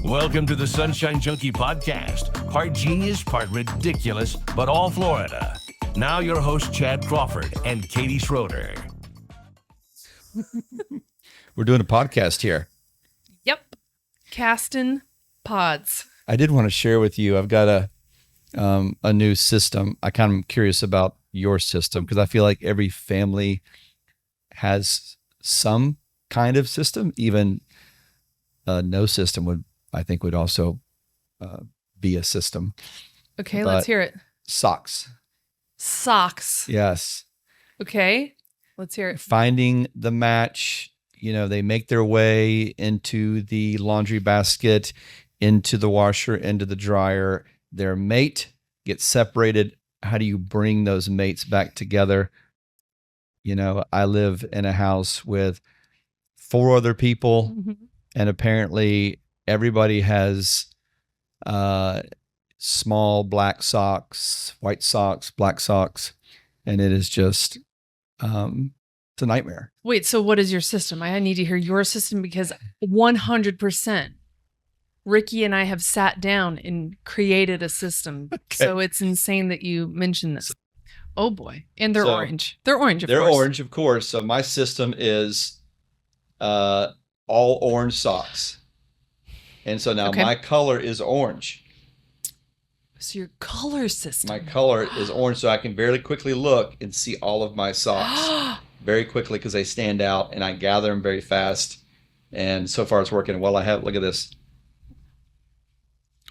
Welcome to the Sunshine Junkie podcast, part genius, part ridiculous, but all Florida. Now your host, Chad Crawford and Katie Schroeder. We're doing a podcast here. Yep. Casting pods. I did want to share with you, I've got a new system. I kind of curious about your system because I feel like every family has some kind of system. Even no system would also be a system. Okay, But let's hear it. Socks. Socks. Yes. Okay, let's hear it. Finding the match, they make their way into the laundry basket, into the washer, into the dryer. Their mate gets separated. How do you bring those mates back together? I live in a house with 4 other people, and apparently everybody has small black socks, white socks, black socks, and it is just it's a nightmare. Wait, so what is your system? I need to hear your system because 100% Ricky and I have sat down and created a system. Okay. So it's insane that you mentioned this. Oh boy. And they're orange. They're orange, of course. They're orange, of course. So my system is all orange socks. And so now my color is orange. So your color system. My color is orange, so I can very quickly look and see all of my socks very quickly because they stand out, and I gather them very fast. And so far it's working well. Look at this.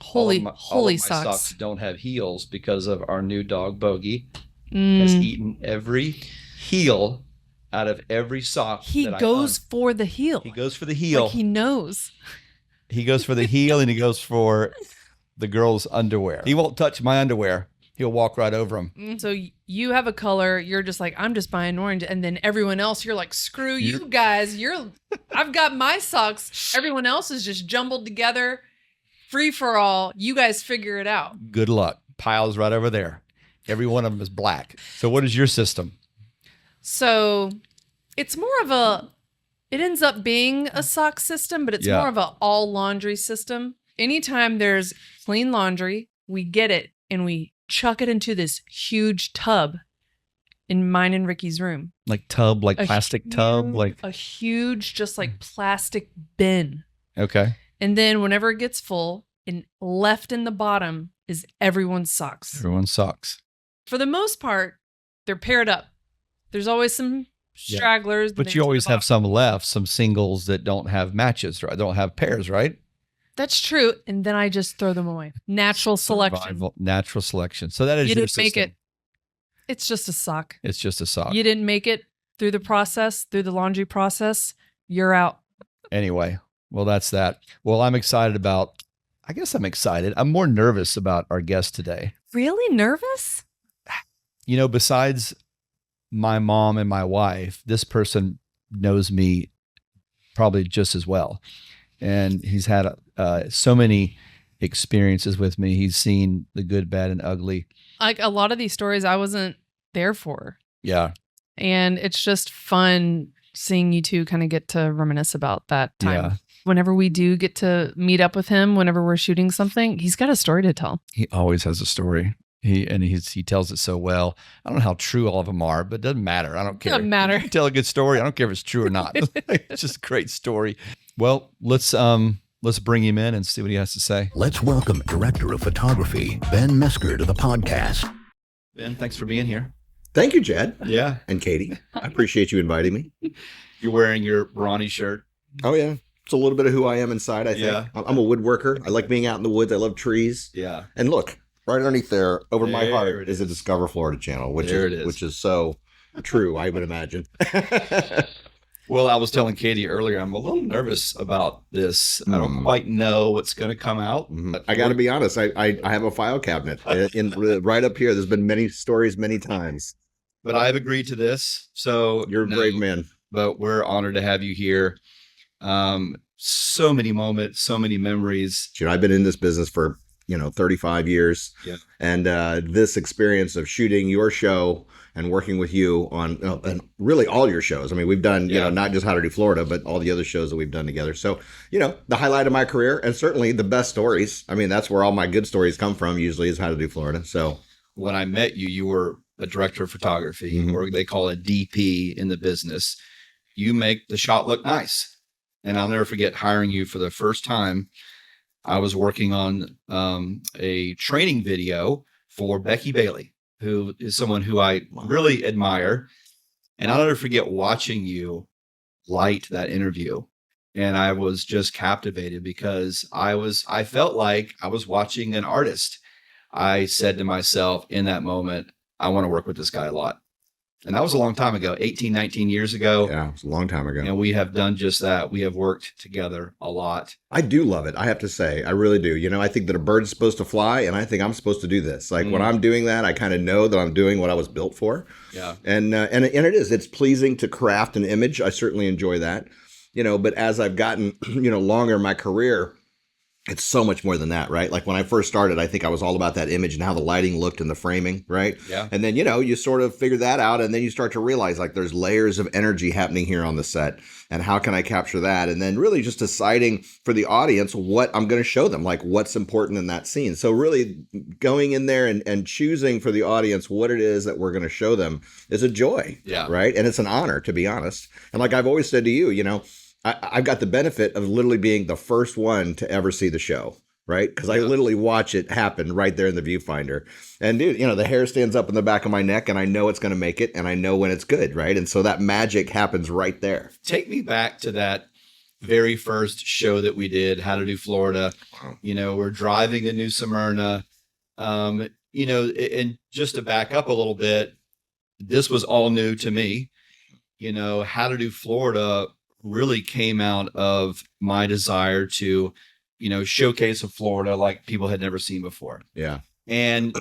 Holy my socks. Socks don't have heels because of our new dog, Bogey. Has eaten every heel out of every sock. He goes for the heel. He goes for the heel. Like he knows. He goes for the heel and he goes for the girl's underwear. He won't touch my underwear. He'll walk right over them. So you have a color. You're just like, I'm just buying orange. And then everyone else, you're like, screw you guys. I've got my socks. Everyone else is just jumbled together. Free for all. You guys figure it out. Good luck. Piles right over there. Every one of them is black. So what is your system? So it's more of it ends up being a sock system, but it's more of a all laundry system. Anytime there's clean laundry, we get it and we chuck it into this huge tub in mine and Ricky's room. Like tub, like plastic tub? Like a huge, just like plastic bin. Okay. And then whenever it gets full and left in the bottom is everyone's socks. Everyone's socks. For the most part, they're paired up. There's always some stragglers. But you always have some left, some singles that don't have matches, right? Don't have pairs, right? That's true. And then I just throw them away. Natural selection. Natural selection. So that is you your didn't system. make it. It's just a sock. It's just a sock. You didn't make it through the process, through the laundry process. You're out. Anyway, well, that's that. Well, I'm excited. I'm more nervous about our guest today. Really nervous? Besides my mom and my wife, this person knows me probably just as well. And he's had so many experiences with me. He's seen the good, bad, and ugly. Like a lot of these stories I wasn't there for. Yeah. And it's just fun seeing you two kind of get to reminisce about that time. Yeah. Whenever we do get to meet up with him, whenever we're shooting something, he's got a story to tell. He always has a story. He tells it so well. I don't know how true all of them are, but it doesn't matter. I don't care. Doesn't matter. You tell a good story. I don't care if it's true or not. It's just a great story. Well, let's bring him in and see what he has to say. Let's welcome Director of Photography, Ben Mesker, to the podcast. Ben, thanks for being here. Thank you, Chad. Yeah. And Katie. I appreciate you inviting me. You're wearing your Ronnie shirt. Oh, yeah. It's a little bit of who I am inside, I think. Yeah. I'm a woodworker. I like being out in the woods. I love trees. Yeah. And look, right underneath there, over my There heart, it is a Discover Florida channel, which is so true, I would imagine. Well, I was telling Katie earlier, I'm a little nervous about this. I don't quite know what's going to come out. I got to be honest. I have a file cabinet right up here. There's been many stories, many times. But I've agreed to this. So You're a brave man. But we're honored to have you here. So many moments, so many memories. I've been in this business for 35 years. Yeah. And this experience of shooting your show and working with you on and really all your shows. I mean, we've done, not just How to Do Florida, but all the other shows that we've done together. So, the highlight of my career and certainly the best stories. I mean, that's where all my good stories come from usually is How to Do Florida. So when I met you, you were a director of photography, or they call it DP in the business. You make the shot look nice. And I'll never forget hiring you for the first time. I was working on a training video for Becky Bailey, who is someone who I really admire. And I'll never forget watching you light that interview. And I was just captivated because I felt like I was watching an artist. I said to myself in that moment, I want to work with this guy a lot. And that was a long time ago, 18, 19 years ago. Yeah, it was a long time ago. And we have done just that. We have worked together a lot. I do love it. I have to say, I really do. I think that a bird's supposed to fly, and I think I'm supposed to do this. Like when I'm doing that, I kind of know that I'm doing what I was built for. Yeah. And it is. It's pleasing to craft an image. I certainly enjoy that. But as I've gotten, longer in my career, it's so much more than that, right? Like when I first started, I think I was all about that image and how the lighting looked and the framing, right? Yeah. And then, you sort of figure that out and then you start to realize like there's layers of energy happening here on the set and how can I capture that? And then really just deciding for the audience what I'm going to show them, like what's important in that scene. So really going in there and choosing for the audience what it is that we're going to show them is a joy, right? And it's an honor, to be honest. And like I've always said to you, I've got the benefit of literally being the first one to ever see the show, right? Because I literally watch it happen right there in the viewfinder. And dude, the hair stands up in the back of my neck and I know it's going to make it and I know when it's good, right? And so that magic happens right there. Take me back to that very first show that we did, How to Do Florida. We're driving to New Smyrna. And just to back up a little bit, this was all new to me. How to Do Florida really came out of my desire to, showcase a Florida like people had never seen before. Yeah. And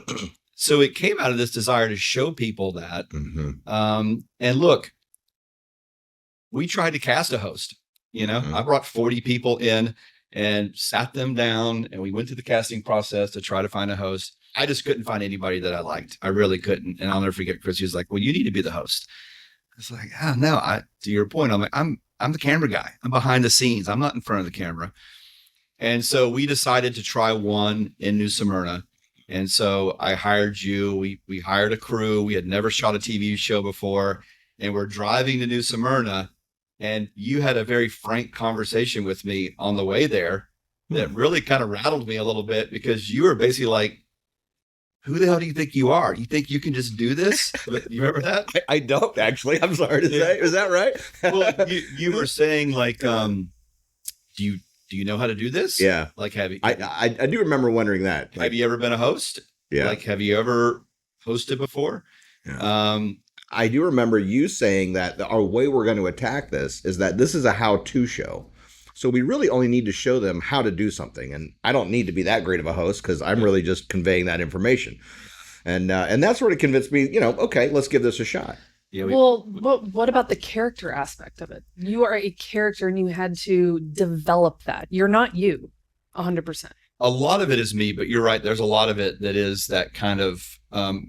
so it came out of this desire to show people that. And look, we tried to cast a host, I brought 40 people in and sat them down and we went through the casting process to try to find a host. I just couldn't find anybody that I liked. I really couldn't. And I'll never forget Chris. He was like, well, you need to be the host. I was like, oh, no, to your point, I'm like, I'm the camera guy. I'm behind the scenes. I'm not in front of the camera. And so we decided to try one in New Smyrna. And so I hired you. We hired a crew. We had never shot a TV show before. And we're driving to New Smyrna. And you had a very frank conversation with me on the way there that really kind of rattled me a little bit because you were basically like, who the hell do you think you are? You think you can just do this? You remember that? I don't actually. I'm sorry to say. Is that right? Well, you were saying like, do you know how to do this? Yeah. Like, have you? I do remember wondering that. Have you ever been a host? Yeah. Like, have you ever hosted before? Yeah. I do remember you saying that our way we're going to attack this is that this is a how-to show. So we really only need to show them how to do something. And I don't need to be that great of a host because I'm really just conveying that information. And that sort of convinced me, okay, let's give this a shot. Yeah, Well, what about the character aspect of it? You are a character and you had to develop that. You're not you 100%. A lot of it is me, but you're right. There's a lot of it that is that kind of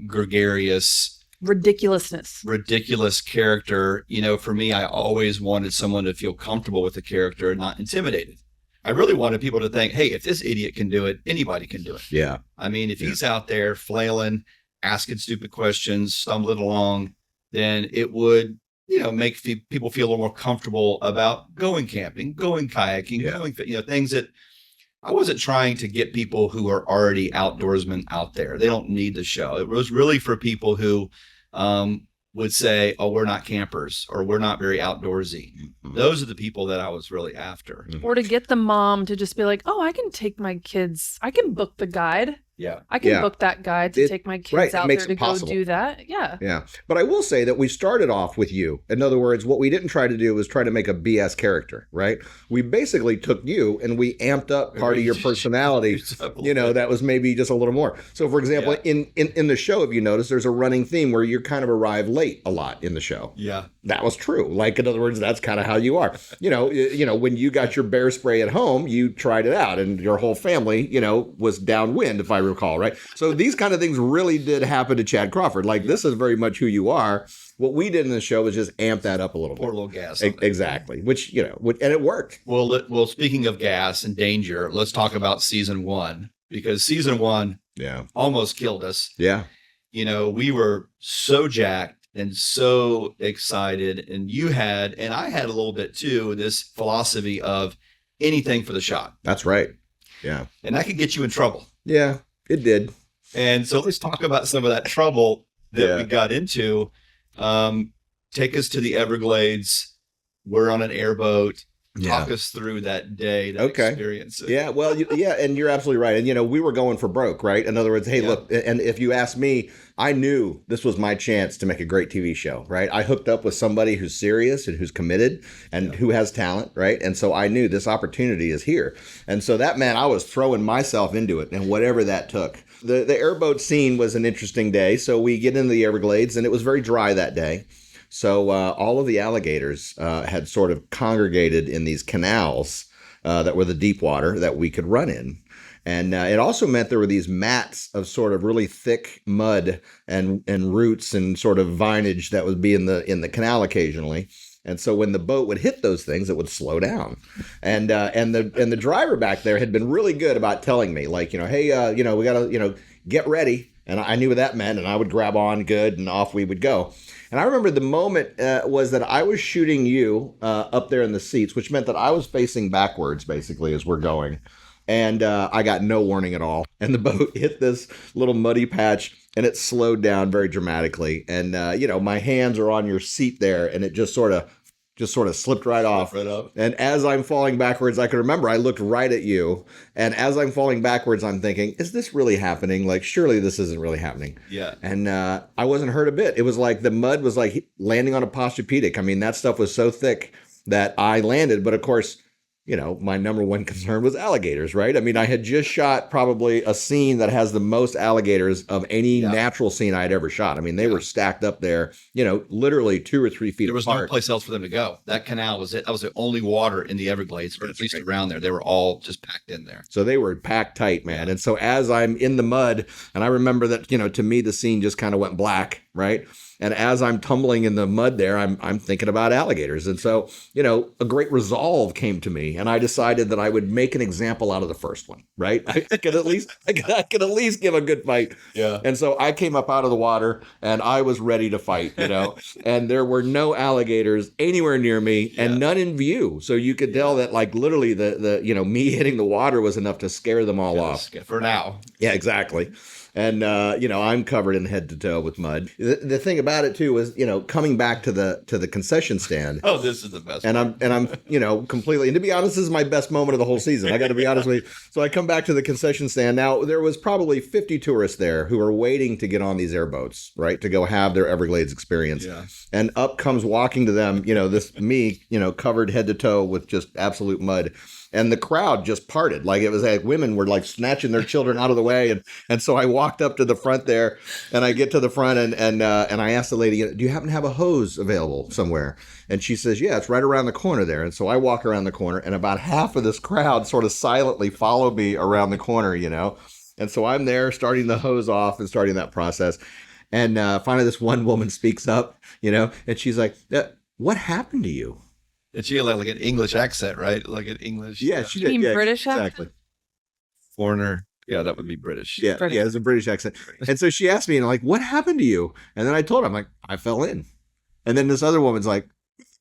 gregarious, ridiculous character. For me, I always wanted someone to feel comfortable with the character and not intimidated. I really wanted people to think, hey, if this idiot can do it, anybody can do it. Yeah. I mean, if he's out there flailing, asking stupid questions, stumbling along, then it would, make people feel a little more comfortable about going camping, going kayaking, going, things that I wasn't trying to get people who are already outdoorsmen out there. They don't need the show. It was really for people who would say, oh, we're not campers or we're not very outdoorsy. Those are the people that I was really after. Or to get the mom to just be like, oh, I can take my kids. I can book the guide. Yeah. I can book that guide to take my kids out there to go do that. Yeah. Yeah. But I will say that we started off with you. In other words, what we didn't try to do was try to make a BS character, right? We basically took you and we amped up part of your personality, that was maybe just a little more. So for example, in the show, if you notice, there's a running theme where you kind of arrive late a lot in the show. Yeah. that was true. Like, in other words, that's kind of how you are. When you got your bear spray at home, you tried it out and your whole family, was downwind, if I recall, right? So these kind of things really did happen to Chad Crawford. Like, this is very much who you are. What we did in the show was just amp that up a little bit. Pour a little gas. Exactly. Which, and it worked. Well, speaking of gas and danger, let's talk about season 1, because season 1 almost killed us. Yeah. We were so jacked and so excited, and you had, and I had a little bit too, this philosophy of anything for the shot. That's right. Yeah. And that could get you in trouble. Yeah, it did. And so let's talk about some of that trouble that we got into. Take us to the Everglades. We're on an airboat. Talk us through that day, that experience. Yeah, well, and you're absolutely right. And, we were going for broke, right? In other words, hey, look, and if you ask me, I knew this was my chance to make a great TV show, right? I hooked up with somebody who's serious and who's committed and who has talent, right? And so I knew this opportunity is here. And so that meant I was throwing myself into it and whatever that took. The airboat scene was an interesting day. So we get into the Everglades and it was very dry that day. So all of the alligators had sort of congregated in these canals that were the deep water that we could run in. And it also meant there were these mats of sort of really thick mud and roots and sort of vinage that would be in the canal occasionally. And so when the boat would hit those things, it would slow down. And the driver back there had been really good about telling me, like, hey, we got to, get ready. And I knew what that meant, and I would grab on good, and off we would go. And I remember the moment was that I was shooting you up there in the seats, which meant that I was facing backwards, basically, as we're going. And I got no warning at all. And the boat hit this little muddy patch, and it slowed down very dramatically. And, my hands are on your seat there, and it just sort of slipped right off. And as I'm falling backwards, I can remember I looked right at you. And as I'm falling backwards, I'm thinking, is this really happening? Like, surely this isn't really happening. Yeah. And I wasn't hurt a bit. It was like the mud was like landing on a Posturepedic. I mean, that stuff was so thick that I landed. But of course, my number one concern was alligators, right? I mean, I had just shot probably a scene that has the most alligators of any natural scene I had ever shot. I mean, they were stacked up there, literally 2 or 3 feet apart. There was no place else for them to go. That canal was it. That was the only water in the Everglades, or at least around there. They were all just packed in there. So they were packed tight, man. And so as I'm in the mud, and I remember that, to me, the scene just kind of went black, right? And as I'm tumbling in the mud there, I'm thinking about alligators. And so, a great resolve came to me, and I decided that I would make an example out of the first one, right? I could at least give a good fight. Yeah. And so I came up out of the water, and I was ready to fight, and there were no alligators anywhere near me and none in view. So you could tell that, like, literally the me hitting the water was enough to scare them all off. For now. Yeah, exactly. And, I'm covered in head to toe with mud. The thing about it, too, is, coming back to the concession stand. Oh, this is the best. And I'm completely, and to be honest, this is my best moment of the whole season. I got to be honest with you. So I come back to the concession stand. Now, there was probably 50 tourists there who were waiting to get on these airboats, right? To go have their Everglades experience. Yeah. And up comes walking to them, me, covered head to toe with just absolute mud. And the crowd just parted. Like, it was like women were like snatching their children out of the way. And so I walked up to the front there, and I get to the front and I asked the lady, do you happen to have a hose available somewhere? And she says, yeah, it's right around the corner there. And so I walk around the corner, and about half of this crowd sort of silently follow me around the corner, And so I'm there starting the hose off and starting that process. And finally this one woman speaks up, and she's like, what happened to you? And she had like an English accent, right? Like an English. Yeah, she did. You mean British exactly. Foreigner. Yeah, that would be British. Yeah, British. Yeah, it's a British accent. And so she asked me, like, what happened to you? And then I told her, I'm like, I fell in. And then this other woman's like,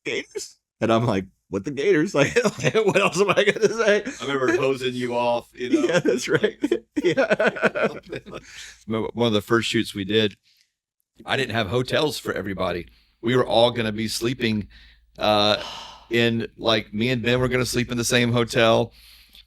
gators? And I'm like, what the gators? Like, what else am I going to say? I remember hosing you off. Yeah, that's right. Yeah. One of the first shoots we did, I didn't have hotels for everybody. We were all going to be sleeping in, like, me and Ben were going to sleep in the same hotel.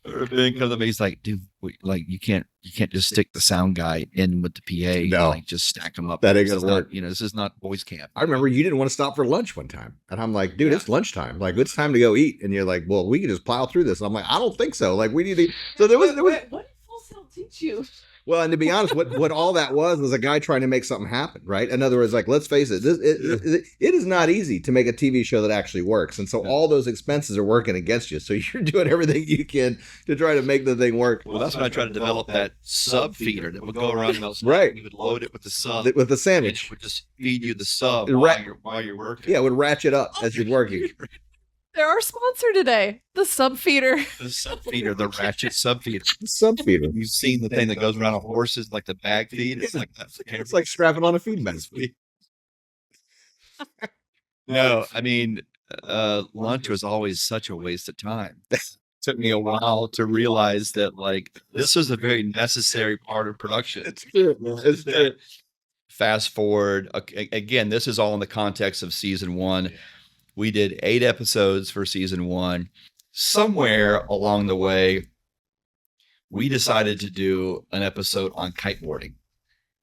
Ben comes to me, he's like, dude, you can't just stick the sound guy in with the PA. No. Like, just stack them up. That ain't gonna work. This is not boys camp. I remember you didn't want to stop for lunch one time. And I'm like, dude, it's lunchtime. Like, it's time to go eat. And you're like, well, we can just plow through this. And I'm like, I don't think so. Like, we need to. So there was. What did Full Sail teach you? Well, and to be honest, what all that was a guy trying to make something happen, right? In other words, like, let's face it, it is not easy to make a TV show that actually works. And so all those expenses are working against you. So you're doing everything you can to try to make the thing work. Well, that's when I tried to develop that sub feeder that would go around those. Right. You would load it with the sub. With the sandwich. It would just feed you the sub while you're working. Yeah, it would ratchet up as you're working. They're our sponsor today, the sub feeder. The sub feeder, the ratchet sub feeder. Sub feeder. You've seen the thing that goes around on horses, like the bag feed. It's like that's it's like strapping on a feed mask. No, I mean, lunch was always such a waste of time. It took me a while to realize that, like, this was a very necessary part of production. It's true. It's true. Fast forward again. This is all in the context of season 1. Yeah. We did 8 episodes for season 1. Somewhere along the way, we decided to do an episode on kiteboarding.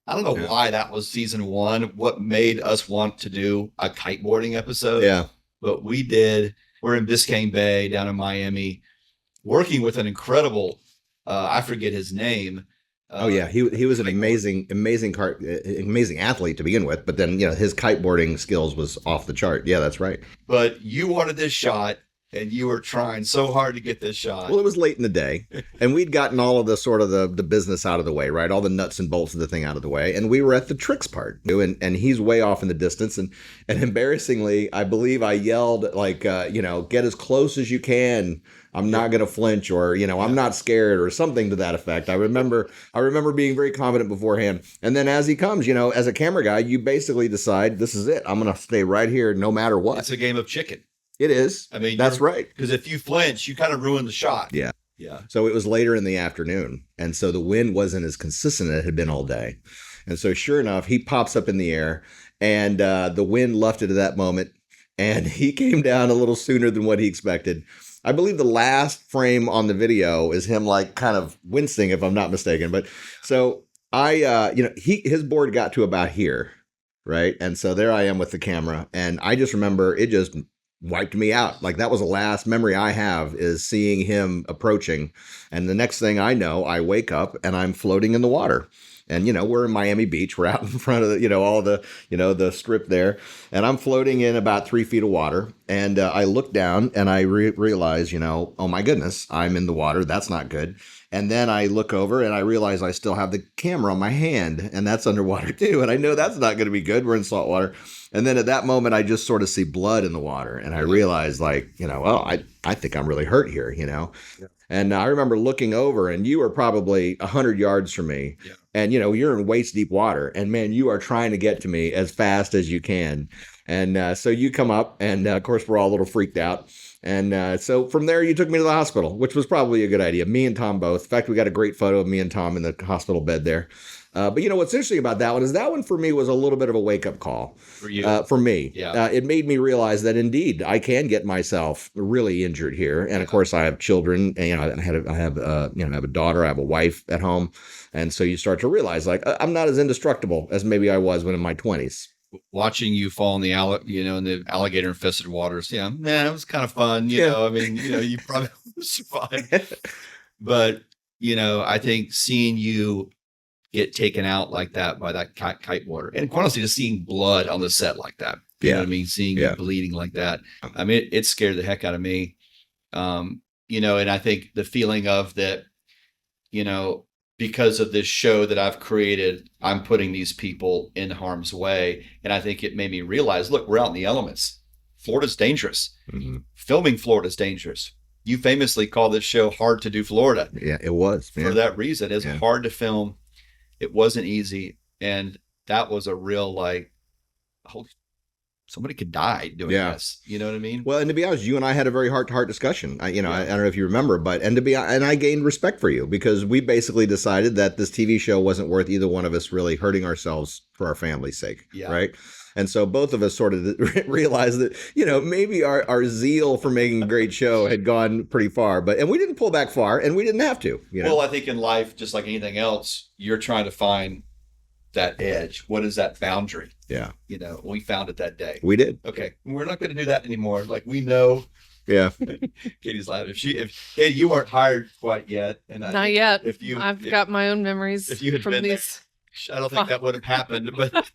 I don't know why that was season 1, what made us want to do a kiteboarding episode. Yeah. But we did. We're in Biscayne Bay down in Miami, working with an incredible, I forget his name. He was an amazing athlete to begin with, but then, his kiteboarding skills was off the chart. Yeah, that's right. But you wanted this shot, and you were trying so hard to get this shot. Well, it was late in the day, and we'd gotten all of the sort of the business out of the way, right? All the nuts and bolts of the thing out of the way, and we were at the tricks part, and he's way off in the distance, and embarrassingly, I believe I yelled like, get as close as you can. I'm not going to flinch, or, I'm not scared, or something to that effect. I remember being very confident beforehand. And then as he comes, as a camera guy, you basically decide, this is it. I'm going to stay right here no matter what. It's a game of chicken. It is. I mean, that's right. Because if you flinch, you kind of ruin the shot. Yeah. Yeah. So it was later in the afternoon. And so the wind wasn't as consistent as it had been all day. And so sure enough, he pops up in the air, and the wind left it at that moment. And he came down a little sooner than what he expected. I believe the last frame on the video is him like kind of wincing, if I'm not mistaken. But so his board got to about here, right? And so there I am with the camera, and I just remember it just wiped me out. Like, that was the last memory I have, is seeing him approaching. And the next thing I know, I wake up and I'm floating in the water. And, we're in Miami Beach. We're out in front of the strip there. And I'm floating in about 3 feet of water. And I look down and I realize, oh my goodness, I'm in the water. That's not good. And then I look over and I realize I still have the camera on my hand, and that's underwater too. And I know that's not going to be good. We're in salt water. And then at that moment, I just sort of see blood in the water. And I realize, like, I think I'm really hurt here, Yeah. And I remember looking over, and you were probably 100 yards from me. Yeah. And, you're in waist deep water, and man, you are trying to get to me as fast as you can. And so you come up, and of course, we're all a little freaked out. And so from there, you took me to the hospital, which was probably a good idea. Me and Tom both. In fact, we got a great photo of me and Tom in the hospital bed there. But what's interesting about that one is that one for me was a little bit of a wake-up call. For you? For me. Yeah. It made me realize that indeed I can get myself really injured here. And of course, I have children, and I have a daughter, I have a wife at home. And so you start to realize, like, I'm not as indestructible as maybe I was when in my 20s. Watching you fall in the in the alligator infested waters. Yeah, man, it was kind of fun. You probably survived. But, I think seeing you get taken out like that by that kiteboarder, and quite honestly, just seeing blood on the set like that. You know what I mean? Seeing you bleeding like that. I mean, it scared the heck out of me. And I think the feeling of that, because of this show that I've created, I'm putting these people in harm's way. And I think it made me realize, look, we're out in the elements. Florida's dangerous. Mm-hmm. Filming Florida's dangerous. You famously call this show Hard to Do Florida. Yeah, it was. For that reason. It's hard to film. It wasn't easy. And that was a real, holy, somebody could die doing this. You know what I mean? Well, and to be honest, you and I had a very heart-to-heart discussion. I don't know if you remember, and I gained respect for you, because we basically decided that this TV show wasn't worth either one of us really hurting ourselves for our family's sake. Yeah. Right. And so both of us sort of realized that, maybe our zeal for making a great show had gone pretty far, and we didn't pull back far, and we didn't have to. Well, I think in life, just like anything else, you're trying to find that edge. What is that boundary? Yeah. We found it that day. We did. Okay. We're not going to do that anymore. Like, we know Yeah. Katie's laughing. If Katie, you weren't hired quite yet, and Not yet. If I've got my own memories. if you had from been these. there, I don't think that would have happened. But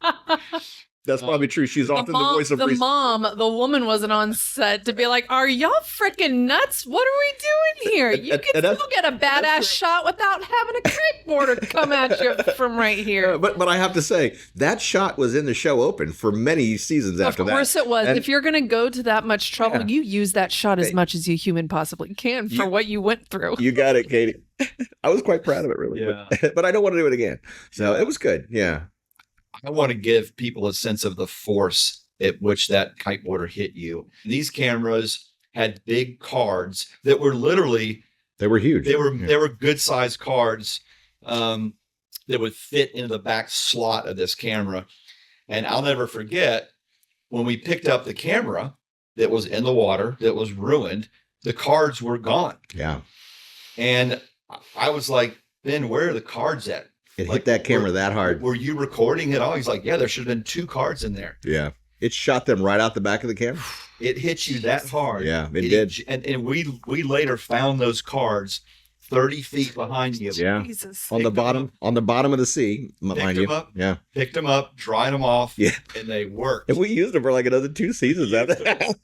That's probably true. She's often the voice of reason. The woman wasn't on set to be like, "Are y'all freaking nuts? What are we doing here? You And can still get a badass shot without having a kiteboarder come at you from right here." But I have to say, that shot was in the show open for many seasons after that. Of course it was. And- If you're going to go to that much trouble, Yeah. you use that shot as much as you human possibly can for what you went through. You got it, Katie. I was quite proud of it, really. Yeah. But I don't want to do it again. So it was good. Yeah. I want to give people a sense of the force at which that kiteboarder hit you. These cameras had big cards that were literally They were huge. they were good sized cards that would fit into the back slot of this camera. And I'll never forget when we picked up the camera that was in the water that was ruined, the cards were gone. Yeah. And I was like, Ben, where are the cards at? It Like, hit that camera that hard. Were you recording it all? He's like, yeah, there should have been 2 cards in there. Yeah. It shot them right out the back of the camera. It hit you that hard. Yeah, it did. And we later found those cards 30 feet behind you. Yeah. Jesus. On the Picked bottom of the sea, mind you. them up. Yeah. Picked them up, dried them off, Yeah. and they worked. And we used them for like another 2 seasons after that. Would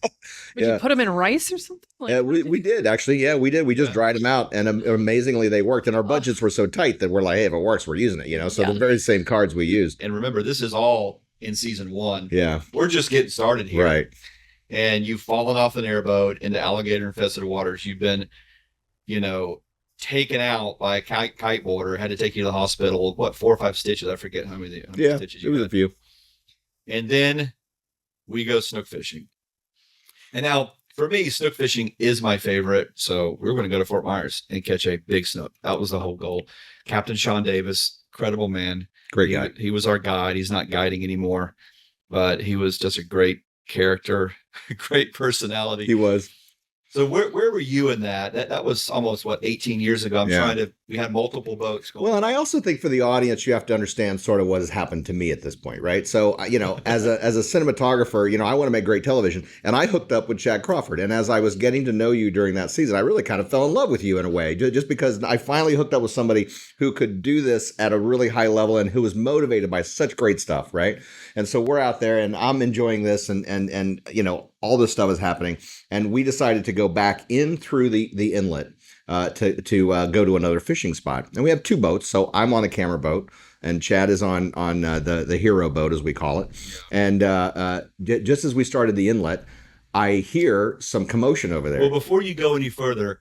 Yeah. you put them in rice or something? Like, We did actually. Yeah, we did. We just Yeah. dried them out, and amazingly, they worked. And our budgets were so tight that we're like, hey, if it works, we're using it. You know, so Yeah. the very same cards we used. And remember, this is all in season 1. Yeah, We're just getting started here. right. And you've fallen off an airboat into alligator infested waters. You've been, taken out by a kiteboarder, had to take you to the hospital. What, 4 or 5 stitches? I forget how many Yeah, stitches it you was had. a few. And then we go snook fishing. And now, for me, snook fishing is my favorite. So we were going to go to Fort Myers and catch a big snook. That was the whole goal. Captain Sean Davis, incredible man. Great guy. He was our guide. He's not guiding anymore, but he was just a great character, great personality. He was. So where were you in that? That was almost 18 years ago. We had multiple boats going. Well, and I also think for the audience, you have to understand sort of what has happened to me at this point, right? So, as a cinematographer, I want to make great television, and I hooked up with Chad Crawford. And as I was getting to know you during that season, I really kind of fell in love with you in a way, just because I finally hooked up with somebody who could do this at a really high level and who was motivated by such great stuff, right? And so we're out there, and I'm enjoying this, and all this stuff is happening, and we decided to go back in through the inlet to go to another fishing spot. And we have 2 boats, so I'm on a camera boat, and Chad is on the hero boat, as we call it. And just as we started the inlet, I hear some commotion over there. Well, before you go any further,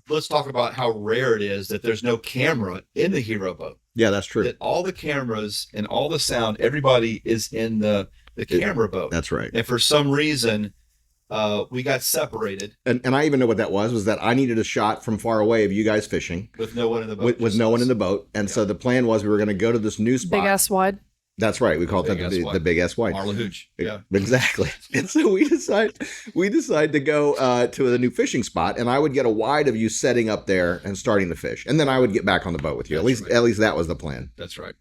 let's talk about how rare it is that there's no camera in the hero boat. Yeah, that's true. That all the cameras and all the sound, everybody is in the camera boat. That's right. And for some reason, we got separated And I even know what that was that I needed a shot from far away of you guys fishing with no one in the boat. with no one in the boat. And so the plan was we were going to go to this new spot. big ass wide. That's right. We call it Big ass wide. the big ass white. Marla Hooch. Yeah. Exactly. And so we decide to go to the new fishing spot, and I would get a wide of you setting up there and starting to fish, and then I would get back on the boat with you. That's At least that was the plan. That's right.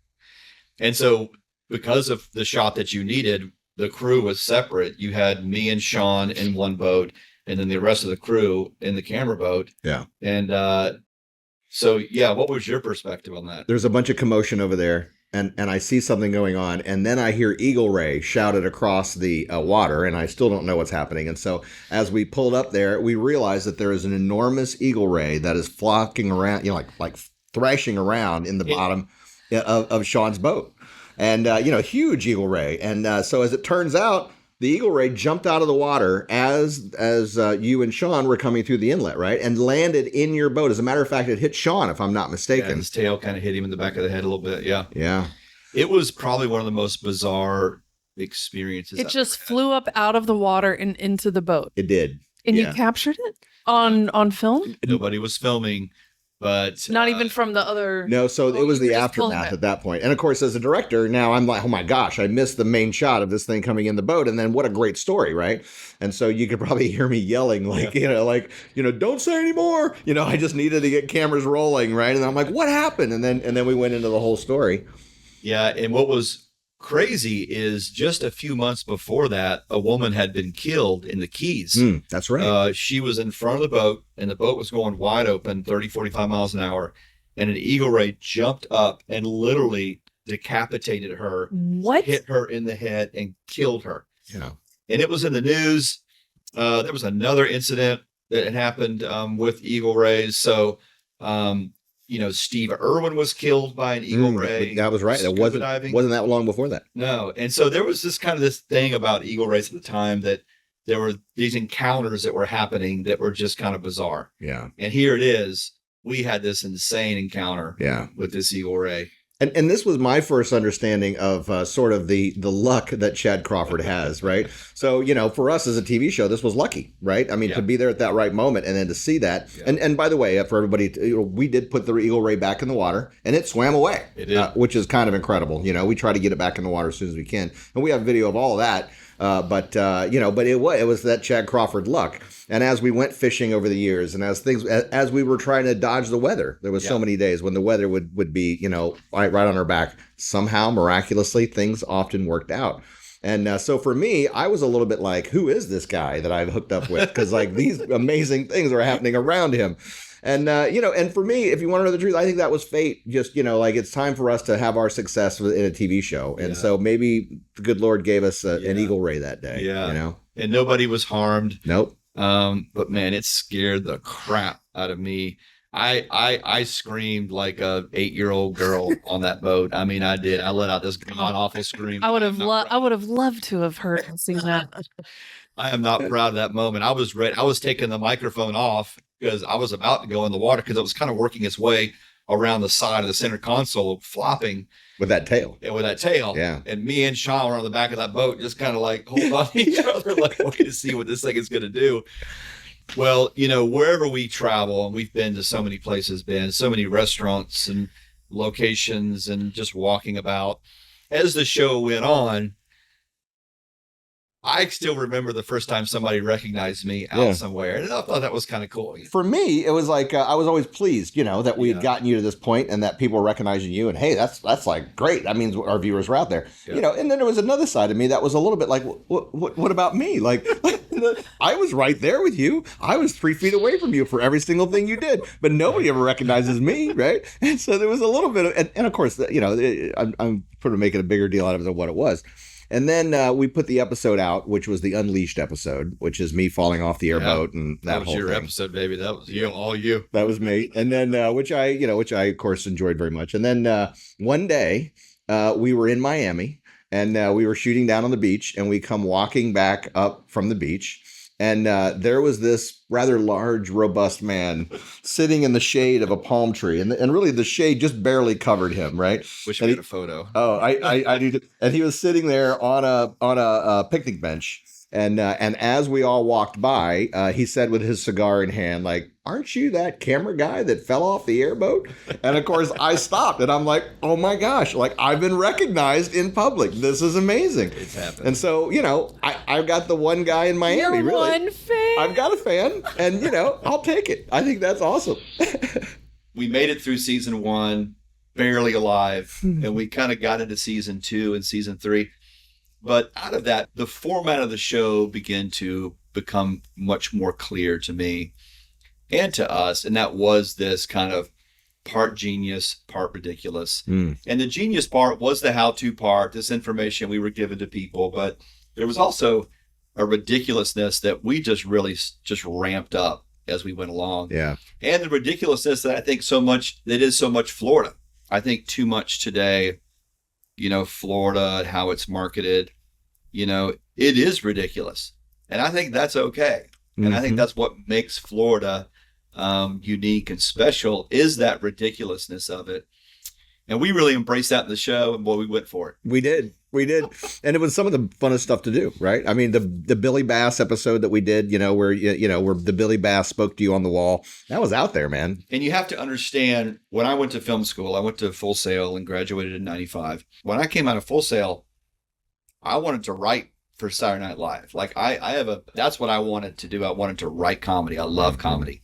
And so because of the shot that you needed, the crew was separate. You had me and Sean in one boat, and then the rest of the crew in the camera boat. Yeah. And what was your perspective on that? There's a bunch of commotion over there, and I see something going on, and then I hear Eagle Ray shouted across the water, and I still don't know what's happening. And so as we pulled up there, we realized that there is an enormous Eagle Ray that is flocking around, like thrashing around in the bottom of Sean's boat. And, huge Eagle Ray. And so as it turns out, the Eagle Ray jumped out of the water as you and Sean were coming through the inlet, right? And landed in your boat. As a matter of fact, it hit Sean, if I'm not Yeah, mistaken. his tail kind of hit him in the back of the head a little bit. Yeah. Yeah. It was probably one of the most bizarre experiences. It I've just ever had. flew up out of the water and into the boat. It did. And Yeah. you captured it on film? Nobody was filming, but Not even from the other. No, so Oh, it was you the were just pulling aftermath it. at that point. And of course, as a director, now I'm like, oh my gosh, I missed the main shot of this thing coming in the boat. And then what a great story, right? And so you could probably hear me yelling, don't say anymore. I just needed to get cameras rolling, right? And I'm like, what happened? And then we went into the whole story. Yeah, and what was crazy is just a few months before that, a woman had been killed in the Keys. That's right. She was in front of the boat, and the boat was going wide open, 30, 45 miles an hour. And an eagle ray jumped up and literally decapitated her, hit her in the head, and killed her. Yeah. And it was in the news. There was another incident that had happened with eagle rays. So, Steve Irwin was killed by an eagle ray. That was right. It wasn't that long before that. No. And so there was this thing about eagle rays at the time, that there were these encounters that were happening that were just kind of bizarre. Yeah. And here it is. We had this insane encounter with this eagle ray. And this was my first understanding of sort of the luck that Chad Crawford has, right? So, for us as a TV show, this was lucky, right? I mean, to be there at that right moment and then to see that. Yeah. And by the way, for everybody, we did put the eagle ray back in the water and it swam away, which is kind of incredible. We try to get it back in the water as soon as we can. And we have video of all of that. But it was that Chad Crawford luck. And as we went fishing over the years, and as we were trying to dodge the weather, there was so many days when the weather would be, right on our back. Somehow, miraculously, things often worked out. And so for me, I was a little bit like, who is this guy that I've hooked up with? Because these amazing things are happening around him. And, and for me, if you want to know the truth, I think that was fate. Just, it's time for us to have our success in a TV show. And so maybe the good Lord gave us an eagle ray that day. Yeah. And nobody was harmed. Nope. But man, it scared the crap out of me. I screamed like a 8-year-old girl on that boat. I mean, I did. I let out this god awful scream. I would have loved to have heard and seen that. I am not proud of that moment. I was ready. I was taking the microphone off because I was about to go in the water because it was kind of working its way around the side of the center console, flopping. With that tail. Yeah, with that tail. Yeah. And me and Sean were on the back of that boat, just kind of like hold on to each other, like looking to see what this thing is going to do. Well, wherever we travel, and we've been to so many places, so many restaurants and locations and just walking about. As the show went on, I still remember the first time somebody recognized me out somewhere. And I thought that was kind of cool. For me, it was like, I was always pleased, that we had gotten you to this point and that people were recognizing you. And hey, that's like great. That means our viewers were out there, and then there was another side of me that was a little bit like, what about me? Like, I was right there with you. I was 3 feet away from you for every single thing you did, but nobody ever recognizes me. Right. And so there was a little bit of, and of course, I'm sort of making a bigger deal out of it than what it was. And then we put the episode out, which was the Unleashed episode, which is me falling off the airboat and that was whole your thing. episode, baby. That was you, all you. That was me. And then, which I of course enjoyed very much. And then one day we were in Miami and we were shooting down on the beach and we come walking back up from the beach. And there was this rather large, robust man sitting in the shade of a palm tree. And really the shade just barely covered him, right? Wish we had a photo. Oh, I do. And he was sitting there on a picnic bench. And as we all walked by, he said with his cigar in hand, like, aren't you that camera guy that fell off the airboat? And of course, I stopped and I'm like, oh my gosh, like I've been recognized in public. This is amazing. It's happened. And so, I've got the one guy in Miami, You're really. one fan. I've got a fan and, I'll take it. I think that's awesome. We made it through season 1, barely alive. And we kind of got into season 2 and season 3. But out of that, the format of the show began to become much more clear to me and to us. And that was this kind of part genius, part ridiculous. And the genius part was the how-to part, this information we were given to people. But there was also a ridiculousness that we just really just ramped up as we went along. Yeah. And the ridiculousness that I think that is so much Florida. I think too much today, Florida, how it's marketed, it is ridiculous. And I think that's okay. And I think that's what makes Florida unique and special is that ridiculousness of it. And we really embraced that in the show and we went for it. We did. And it was some of the funnest stuff to do, right? I mean, the Billy Bass episode that we did, where the Billy Bass spoke to you on the wall, that was out there, man. And you have to understand, when I went to film school, I went to Full Sail and graduated in 95. When I came out of Full Sail, I wanted to write for Saturday Night Live. Like that's what I wanted to do. I wanted to write comedy. I love comedy.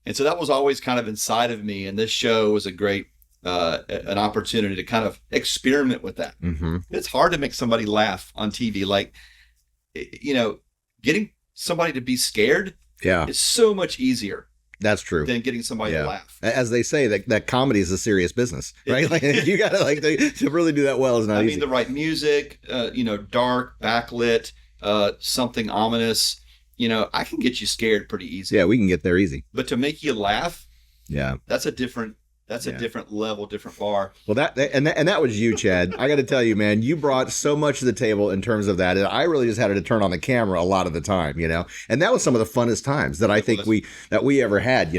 And so that was always kind of inside of me. And this show was a great an opportunity to kind of experiment with that. Mm-hmm. It's hard to make somebody laugh on TV. Like, getting somebody to be scared Yeah, is so much easier that's true. than getting somebody to laugh. As they say, that comedy is a serious business, right? Like, you got to really do that well is not easy. The right music, dark, backlit, something ominous. I can get you scared pretty easy. Yeah, we can get there easy. But to make you laugh, Yeah. that's a different level, different bar. Well, that was you, Chad. I got to tell you, man, you brought so much to the table in terms of that. And I really just had to turn on the camera a lot of the time, and that was some of the funnest times that I think we ever had.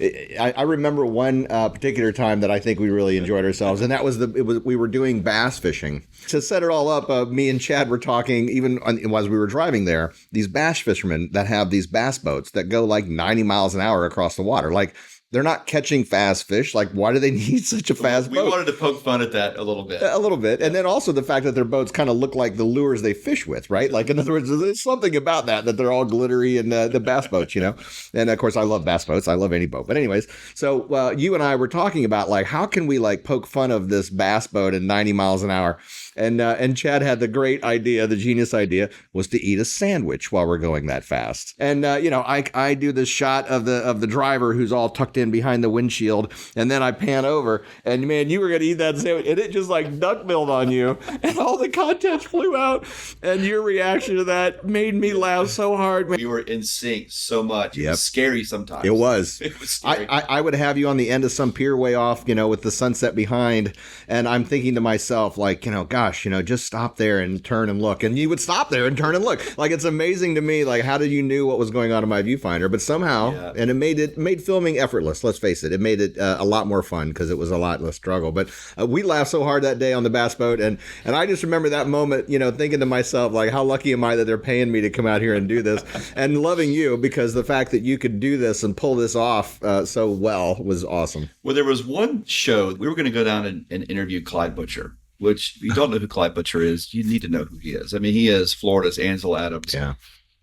I remember one particular time that I think we really enjoyed ourselves, and that was we were doing bass fishing. To set it all up, me and Chad were talking, even as we were driving there, these bass fishermen that have these bass boats that go like 90 miles an hour across the water. Like, they're not catching fast fish. Like, why do they need such a fast boat? We wanted to poke fun at that a little bit. A little bit. And then also the fact that their boats kind of look like the lures they fish with, right? Like, in other words, there's something about that they're all glittery and the bass boats, And of course, I love bass boats. I love any boat. But anyways, so you and I were talking about, like, how can we, like, poke fun of this bass boat at 90 miles an hour? And Chad had the great idea, the genius idea, was to eat a sandwich while we're going that fast. And I do this shot of the driver who's all tucked in behind the windshield, and then I pan over, and man, you were gonna eat that sandwich, and it just like duck-billed on you, and all the content flew out, and your reaction to that made me laugh so hard. We were in sync so much. It was scary sometimes. It was. It was scary. I would have you on the end of some pier way off, with the sunset behind, and I'm thinking to myself, like, gosh, just stop there and turn and look. And you would stop there and turn and look. Like, it's amazing to me, like, how did you knew what was going on in my viewfinder? But somehow, and it made filming effortless. Let's face it. It made it a lot more fun because it was a lot less struggle. But we laughed so hard that day on the bass boat. And I just remember that moment, thinking to myself, like, how lucky am I that they're paying me to come out here and do this, and loving you, because the fact that you could do this and pull this off so well was awesome. Well, there was one show, we were going to go down and interview Clyde Butcher, which, if you don't know who Clyde Butcher is, you need to know who he is. I mean, he is Florida's Ansel Adams. Yeah.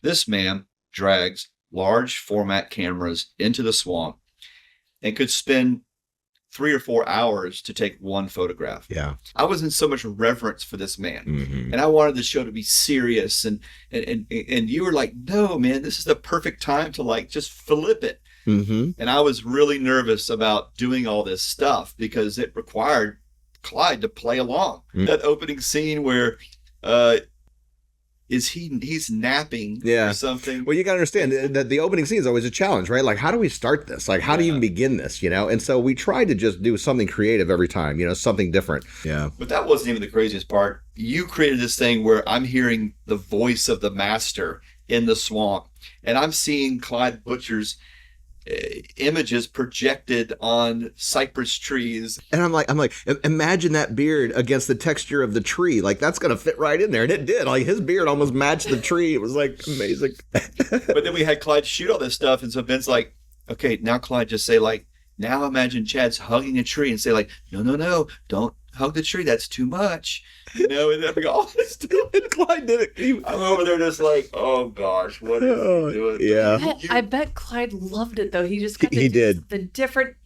This man drags large format cameras into the swamp and could spend 3 or 4 hours to take one photograph. Yeah. I was in so much reverence for this man. Mm-hmm. And I wanted the show to be serious. And you were like, no, man, this is the perfect time to, like, just flip it. Mm-hmm. And I was really nervous about doing all this stuff because it required Clyde to play along. That opening scene where he's napping or something. Well, you got to understand that the opening scene is always a challenge, right? Like, how do we start this? Like, how do you even begin this, And so we tried to just do something creative every time, something different. Yeah. But that wasn't even the craziest part. You created this thing where I'm hearing the voice of the master in the swamp, and I'm seeing Clyde Butcher's images projected on cypress trees. And I'm like, imagine that beard against the texture of the tree. Like, that's going to fit right in there. And it did. Like, his beard almost matched the tree. It was, like, amazing. But then we had Clyde shoot all this stuff. And so Ben's like, okay, now Clyde just say, like, now imagine Chad's hugging a tree, and say, like, no, don't hug the tree. That's too much. And then we go, all this stuff. And Clyde did it. I'm over there just like, oh gosh, what is he doing? Yeah. I bet Clyde loved it, though. He just got to He do did. the different.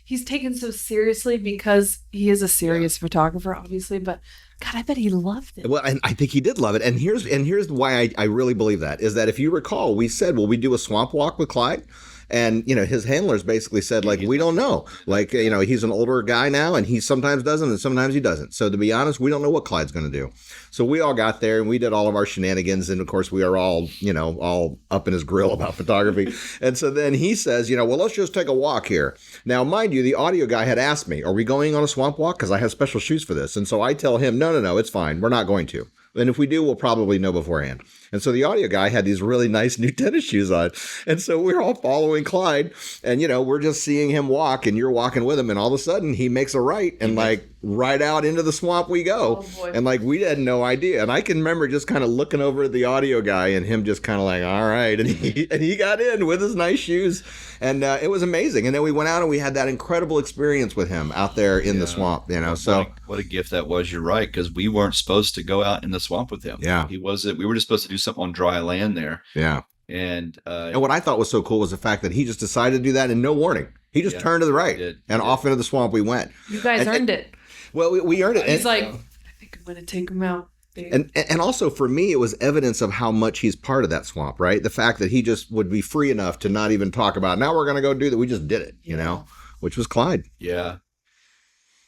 He's taken so seriously because he is a serious photographer, obviously. But God, I bet he loved it. Well, and I think he did love it. And here's why I really believe that is that if you recall, we said, will we do a swamp walk with Clyde? And, his handlers basically said, like, we don't know. Like, he's an older guy now, and he sometimes doesn't and sometimes he doesn't. So to be honest, we don't know what Clyde's going to do. So we all got there and we did all of our shenanigans. And of course, we are all, all up in his grill about photography. And so then he says, well, let's just take a walk here. Now, mind you, the audio guy had asked me, are we going on a swamp walk? Because I have special shoes for this. And so I tell him, no, it's fine. We're not going to. And if we do, we'll probably know beforehand. And so the audio guy had these really nice new tennis shoes on. And so we're all following Clyde and, we're just seeing him walk and you're walking with him. And all of a sudden he makes a right and right out into the swamp we go. Oh, boy. And we had no idea. And I can remember just kind of looking over at the audio guy and him just kind of like, all right. And he got in with his nice shoes. And it was amazing. And then we went out and we had that incredible experience with him out there in the swamp, so. What a gift that was. You're right. Because we weren't supposed to go out in the swamp with him. Yeah. We were just supposed to do something on dry land there. Yeah. And what I thought was so cool was the fact that he just decided to do that and no warning. He just turned to the right and off into the swamp we went. You guys earned it. Well, we earned it. He's like, I think I'm going to take him out. And also for me, it was evidence of how much he's part of that swamp, right? The fact that he just would be free enough to not even talk about, now we're going to go do that. We just did it, you know, which was Clyde. Yeah.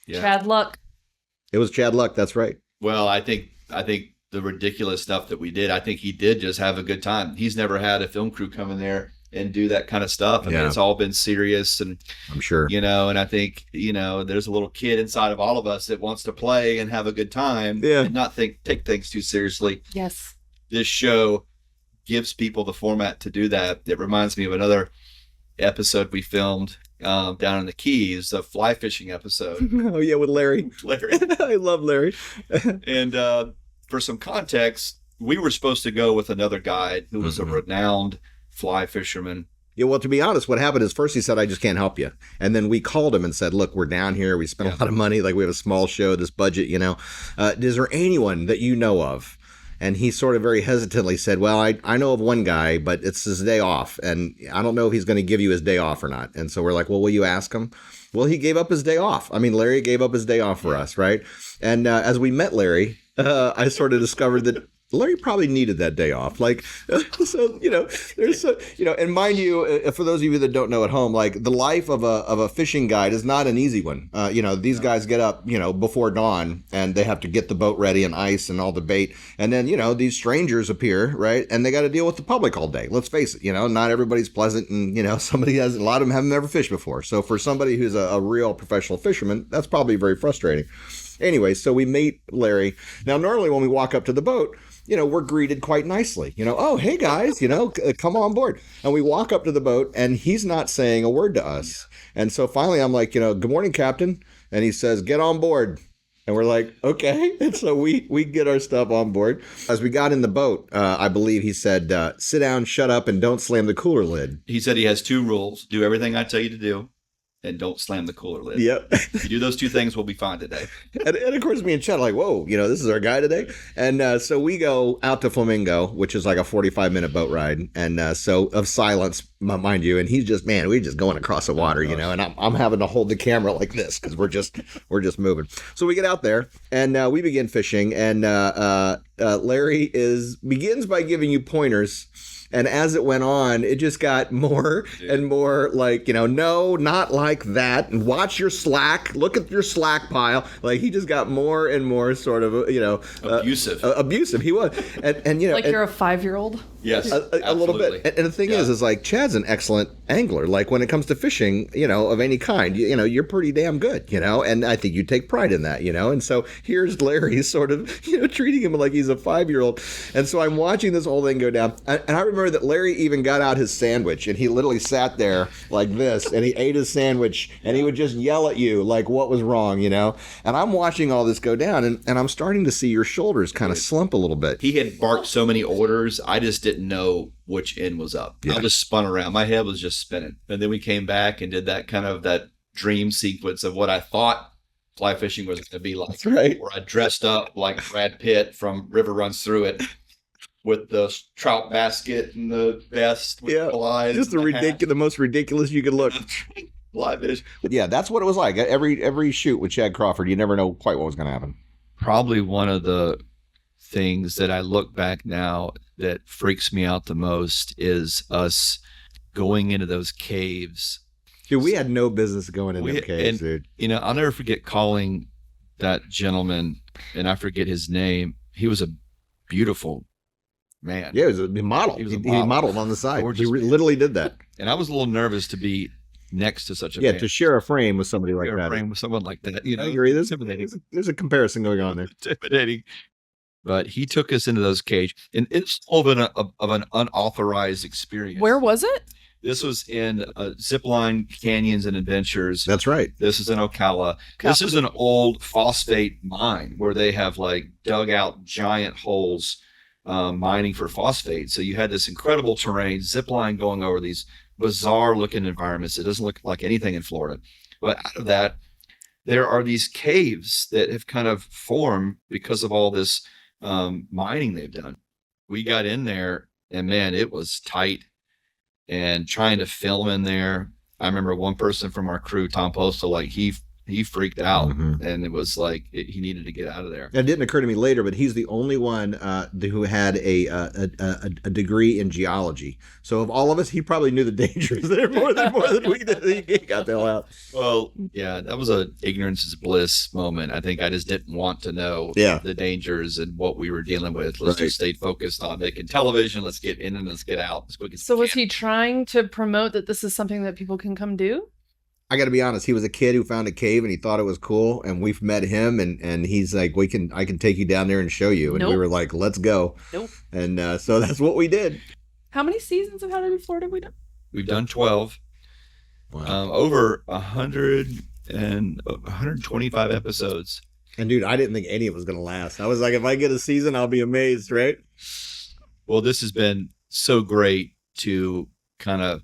Chad Luck. It was Chad Luck. That's right. Well, I think the ridiculous stuff that we did, I think he did just have a good time. He's never had a film crew come in there and do that kind of stuff. I mean, it's all been serious, and I'm sure, you know, and I think, you know, there's a little kid inside of all of us that wants to play and have a good time and not take things too seriously. Yes. This show gives people the format to do that. It reminds me of another episode we filmed down in the Keys, a fly fishing episode. Oh yeah, with Larry. I love Larry. And for some context, we were supposed to go with another guide who was a renowned fly fisherman. Yeah, well, to be honest, what happened is first he said, I just can't help you. And then we called him and said, look, we're down here. We spent a lot of money. Like, we have a small show, this budget, you know. Is there anyone that you know of? And he sort of very hesitantly said, well, I know of one guy, but it's his day off. And I don't know if he's going to give you his day off or not. And so we're like, well, will you ask him? Well, he gave up his day off. I mean, Larry gave up his day off for us, right? And as we met Larry, I sort of discovered that Larry probably needed that day off. Like, so, you know, there's, you know, and mind you, for those of you that don't know at home, like the life of a fishing guide is not an easy one. You know, these guys get up, you know, before dawn and they have to get the boat ready and ice and all the bait. And then, you know, these strangers appear, right? And they got to deal with the public all day. Let's face it, you know, not everybody's pleasant. And, you know, a lot of them haven't never fished before. So for somebody who's a real professional fisherman, that's probably very frustrating. Anyway, so we meet Larry. Now, normally when we walk up to the boat, you know, we're greeted quite nicely. You know, oh, hey, guys, you know, come on board. And we walk up to the boat, and he's not saying a word to us. And so finally, I'm like, you know, good morning, Captain. And he says, get on board. And we're like, okay. And so we get our stuff on board. As we got in the boat, I believe he said, sit down, shut up, and don't slam the cooler lid. He said he has 2 rules. Do everything I tell you to do, and don't slam the cooler lid. Yep. If you do those 2 things, we'll be fine today. And of course, me and Chad are like, whoa, you know, this is our guy today. And so we go out to Flamingo, which is like a 45-minute boat ride. And so of silence, mind you. And he's just, man, we're just going across the water, you know, and I'm having to hold the camera like this because we're just moving. So we get out there and we begin fishing. And Larry begins by giving you pointers. And as it went on, it just got more and more like, you know, no, not like that. And watch your slack. Look at your slack pile. Like, he just got more and more sort of, you know. Abusive. Abusive. He was. And you know. Like, you're a 5-year-old? Yes, a little bit. And the thing is like, Chad's an excellent angler. Like, when it comes to fishing, you know, of any kind, you know, you're pretty damn good, you know. And I think you take pride in that, you know. And so here's Larry sort of, you know, treating him like he's a 5-year-old. And so I'm watching this whole thing go down. And I remember that Larry even got out his sandwich and he literally sat there like this and he ate his sandwich and he would just yell at you like what was wrong, you know. And I'm watching all this go down and I'm starting to see your shoulders kind of slump a little bit. He had barked so many orders, I just didn't know which end was up. I just spun around. My head was just spinning. And then we came back and did that dream sequence of what I thought fly fishing was going to be like. That's right. Where I dressed up like Brad Pitt from River Runs Through It. With the trout basket and the vest with the flies. Just the most ridiculous you could look. Fly fish. Yeah, that's what it was like. Every shoot with Chad Crawford, you never know quite what was going to happen. Probably one of the things that I look back now that freaks me out the most is us going into those caves. Dude, we had no business going in them caves, dude. You know, I'll never forget calling that gentleman, and I forget his name. He was a beautiful man. Yeah, he was a model. He modeled on the side. He literally did that. And I was a little nervous to be next to such a man. To share a frame with somebody like that. Share a frame with someone like that. You know, I agree. There's a comparison going on there. Intimidating. But he took us into those cages, and it's all of an unauthorized experience. Where was it? This was in Zipline Canyons and Adventures. That's right. This is in Ocala. This is an old phosphate mine where they have like dug out giant holes mining for phosphate. So you had this incredible terrain, zipline going over these bizarre looking environments. It doesn't look like anything in Florida. But out of that, there are these caves that have kind of formed because of all this mining they've done. We got in there and man, it was tight and trying to film in there. I remember one person from our crew, Tom Postal, like he freaked out, and it was like he needed to get out of there. It didn't occur to me later, but he's the only one who had a degree in geology. So of all of us, he probably knew the dangers there more than we did. He got the hell out. Well, yeah, that was a ignorance is bliss moment. I think I just didn't want to know the dangers and what we were dealing with. Let's just stay focused on making television. Let's get in and let's get out as quick as So was he trying to promote that this is something that people can come do? I got to be honest. He was a kid who found a cave and he thought it was cool. And we've met him and he's like, I can take you down there and show you. And we were like, let's go. And so that's what we did. How many seasons of How to Be Florida have we done? We've done 12. Wow. Over 125 episodes. And dude, I didn't think any of it was going to last. I was like, if I get a season, I'll be amazed, right? Well, this has been so great to kind of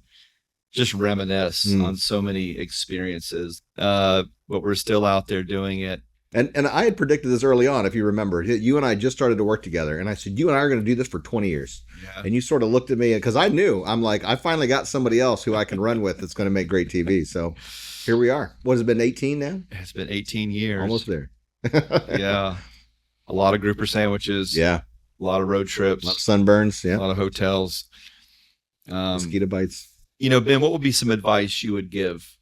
just reminisce on so many experiences, but we're still out there doing it. And I had predicted this early on, if you remember. You and I just started to work together, and I said, you and I are going to do this for 20 years. Yeah. And you sort of looked at me, because I knew, I'm like, I finally got somebody else who I can run with that's going to make great TV. So here we are. What has it been, 18 now? It's been 18 years. Almost there. Yeah. A lot of grouper sandwiches. Yeah. A lot of road trips. A lot of sunburns. Yeah. A lot of hotels. Mosquito bites. You know, Ben, what would be some advice you would give?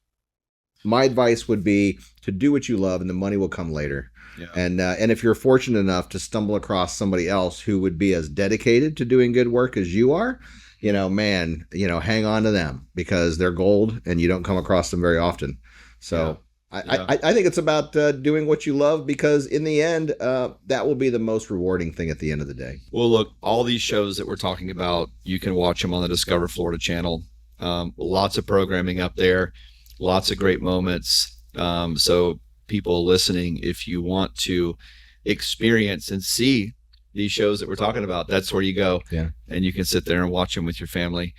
My advice would be to do what you love, and the money will come later. Yeah. And if you're fortunate enough to stumble across somebody else who would be as dedicated to doing good work as you are, man, hang on to them, because they're gold and you don't come across them very often. So I think it's about doing what you love, because in the end, that will be the most rewarding thing at the end of the day. Well, look, all these shows that we're talking about, you can watch them on the Discover Florida channel. Lots of programming up there, lots of great moments. So people listening, if you want to experience and see these shows that we're talking about, that's where you go. Yeah. And you can sit there and watch them with your family.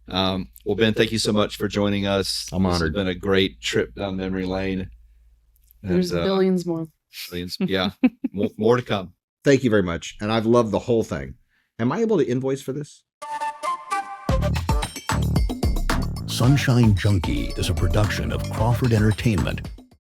Well, Ben, thank you so much for joining us. I'm honored. It's been a great trip down memory lane. There's billions more. Billions, yeah. More to come. Thank you very much. And I've loved the whole thing. Am I able to invoice for this? Sunshine Junkie is a production of Crawford Entertainment